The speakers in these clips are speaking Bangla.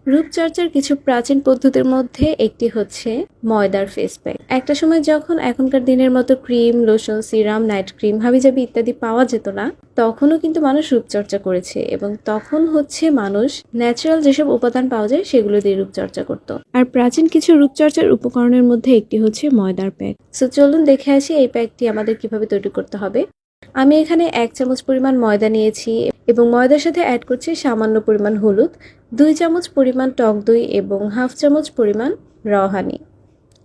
রূপচর্চার কিছু প্রাচীন পদ্ধতির মধ্যে একটি হচ্ছে ময়দার ফেস প্যাক। একটা সময় যখন এখনকার দিনের মতো cream, lotion, serum, night cream, হাবিজাবি ইত্যাদি পাওয়া যেত না, তখনও কিন্তু মানুষ রূপচর্চা করেছে এবং তখন হচ্ছে মানুষ ন্যাচারাল যেসব উপাদান পাওয়া যায় সেগুলো দিয়ে রূপচর্চা করত। আর প্রাচীন কিছু রূপচর্চার উপকরণের মধ্যে একটি হচ্ছে ময়দার প্যাক। সো চলুন দেখে আসি এই প্যাকটি আমাদের কিভাবে তৈরি করতে হবে। আমি এখানে 1 চামচ পরিমাণ ময়দা নিয়েছি এবং ময়দার সাথে অ্যাড করছি সামান্য পরিমাণ হলুদ, 2 চামচ পরিমাণ টক দই এবং হাফ চামচ পরিমাণ র হানি।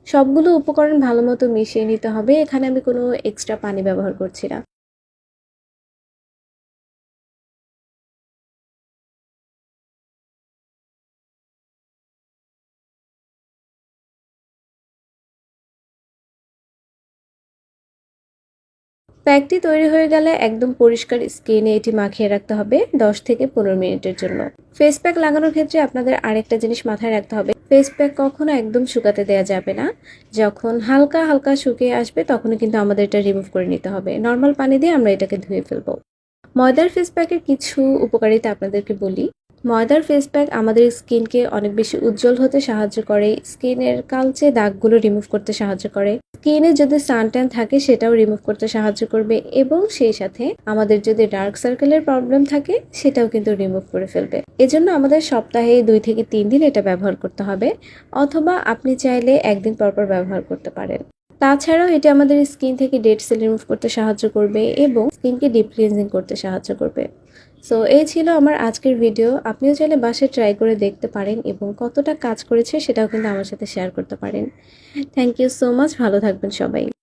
সবগুলো উপকরণ ভালো মতো মিশিয়ে নিতে হবে। এখানে আমি কোনো এক্সট্রা পানি ব্যবহার করছি না। প্যাকটি তৈরি হয়ে গেলে একদম পরিষ্কার স্কিনে এটি মাখিয়ে রাখতে হবে 10 থেকে 15 মিনিটের জন্য। ফেস প্যাক লাগানোর ক্ষেত্রে আপনাদের আরেকটা জিনিস মাথায় রাখতে হবে, ফেস প্যাক কখনো একদম শুকাতে দেওয়া যাবে না। যখন হালকা হালকা শুকিয়ে আসবে তখনই কিন্তু আমাদের এটা রিমুভ করে নিতে হবে। নর্মাল পানি দিয়ে আমরা এটাকে ধুয়ে ফেলবো। ময়দার ফেস প্যাকের কিছু উপকারিতা আপনাদেরকে বলি। ময়দার ফেস প্যাক আমাদের স্কিনকে অনেক বেশি উজ্জ্বল হতে সাহায্য করে, স্কিনের কালচে দাগগুলো রিমুভ করতে সাহায্য করে, স্কিনে যদি সানট্যান থাকে সেটাও রিমুভ করতে সাহায্য করবে এবং সেই সাথে আমাদের যদি ডার্ক সার্কেলের প্রবলেম থাকে সেটাও কিন্তু রিমুভ করে ফেলবে। এজন্য আমাদের সপ্তাহে 2 থেকে 3 দিন এটা ব্যবহার করতে হবে, অথবা আপনি চাইলে একদিন পরপর ব্যবহার করতে পারেন। তাছাড়াও এটা আমাদের স্কিন থেকে ডেড সেল রিমুভ করতে সাহায্য করবে এবং স্কিনকে ডিপ ক্লিনজিং করতে সাহায্য করবে। সো এই ছিল আমার আজকের ভিডিও। আপনিও চাইলে বাসায় ট্রাই করে দেখতে পারেন এবং কতটা কাজ করেছে সেটাও কিন্তু আমার সাথে শেয়ার করতে পারেন। Thank you so much. ভালো থাকবেন সবাই।